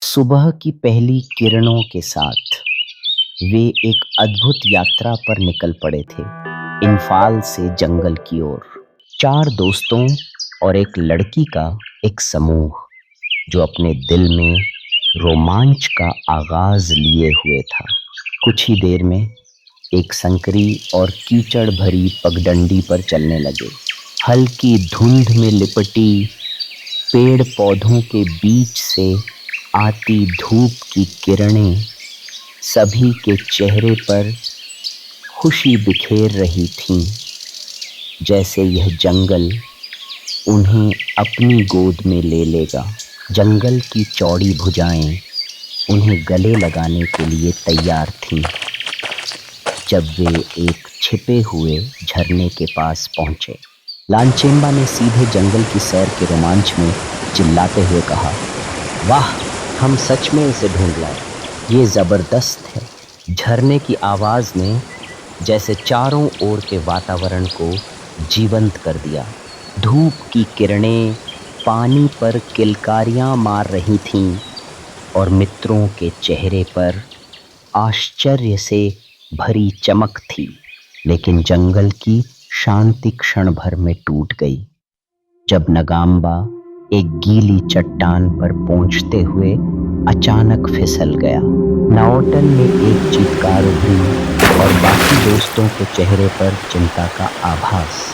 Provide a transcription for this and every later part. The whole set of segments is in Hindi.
सुबह की पहली किरणों के साथ वे एक अद्भुत यात्रा पर निकल पड़े थे, इम्फाल से जंगल की ओर। चार दोस्तों और एक लड़की का एक समूह जो अपने दिल में रोमांच का आगाज लिए हुए था। कुछ ही देर में एक संकरी और कीचड़ भरी पगडंडी पर चलने लगे। हल्की धुंध में लिपटी पेड़ पौधों के बीच से आती धूप की किरणें सभी के चेहरे पर खुशी बिखेर रही थीं, जैसे यह जंगल उन्हें अपनी गोद में ले लेगा। जंगल की चौड़ी भुजाएं उन्हें गले लगाने के लिए तैयार थीं। जब वे एक छिपे हुए झरने के पास पहुंचे, लालचेम्बा ने सीधे जंगल की सैर के रोमांच में चिल्लाते हुए कहा, वाह, हम सच में इसे ढूंढ लाए। ये ज़बरदस्त है। झरने की आवाज़ ने जैसे चारों ओर के वातावरण को जीवंत कर दिया। धूप की किरणें पानी पर किलकारियां मार रही थीं और मित्रों के चेहरे पर आश्चर्य से भरी चमक थी। लेकिन जंगल की शांति क्षण भर में टूट गई जब नगाम्बा एक गीली चट्टान पर पहुंचते हुए अचानक फिसल गया। नाओटन में एक चीत्कार उभरी और बाकी दोस्तों के चेहरे पर चिंता का आभास।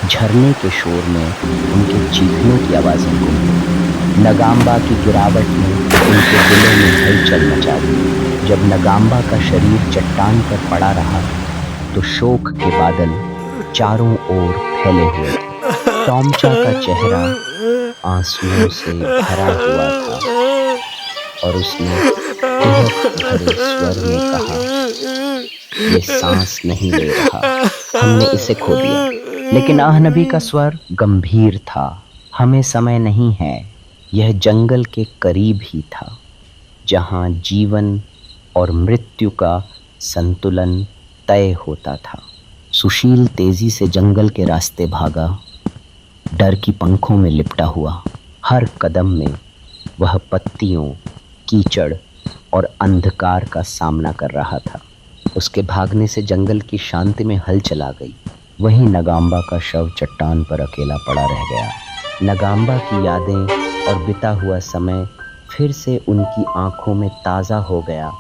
झरने के शोर में उनके चीखने की आवाज़ें गूंजी। नगाम्बा की गिरावट ने उनके दिलों में हलचल मचा दी। जब नगाम्बा का शरीर चट्टान पर पड़ा रहा तो शोक के बादल चारों ओर फैले हुए थे। टॉमचा का चेहरा आंसुओं से भरा हुआ था और उसने तिलक भरे स्वर में कहा, ये सांस नहीं ले रहा, हमने इसे खो दिया। लेकिन आहनबी का स्वर गंभीर था, हमें समय नहीं है। यह जंगल के करीब ही था, जहां जीवन और मृत्यु का संतुलन तय होता था। सुशील तेजी से जंगल के रास्ते भागा, डर की पंखों में लिपटा हुआ। हर कदम में वह पत्तियों, कीचड़ और अंधकार का सामना कर रहा था। उसके भागने से जंगल की शांति में हलचल आ गई। वहीं नगाम्बा का शव चट्टान पर अकेला पड़ा रह गया। नगाम्बा की यादें और बिता हुआ समय फिर से उनकी आंखों में ताज़ा हो गया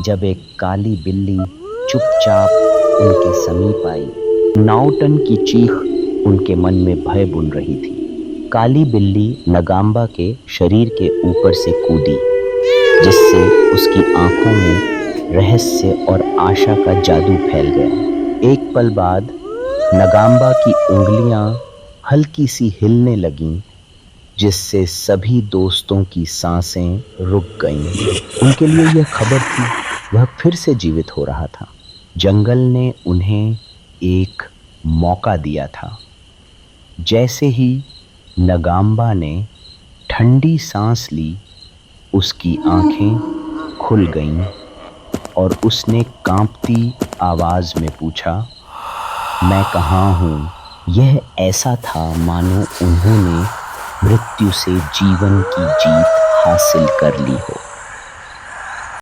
जब एक काली बिल्ली चुपचाप उनके समीप आई। नाओटन की चीख उनके मन में भय बुन रही थी। काली बिल्ली नगाम्बा के शरीर के ऊपर से कूदी, जिससे उसकी आंखों में रहस्य और आशा का जादू फैल गया। एक पल बाद नगाम्बा की उंगलियां हल्की सी हिलने लगीं, जिससे सभी दोस्तों की सांसें रुक गईं। उनके लिए यह खबर थी, वह फिर से जीवित हो रहा था। जंगल ने उन्हें एक मौका दिया था। जैसे ही नगाम्बा ने ठंडी सांस ली, उसकी आंखें खुल गईं और उसने कांपती आवाज में पूछा, मैं कहाँ हूँ? यह ऐसा था मानो उन्होंने मृत्यु से जीवन की जीत हासिल कर ली हो।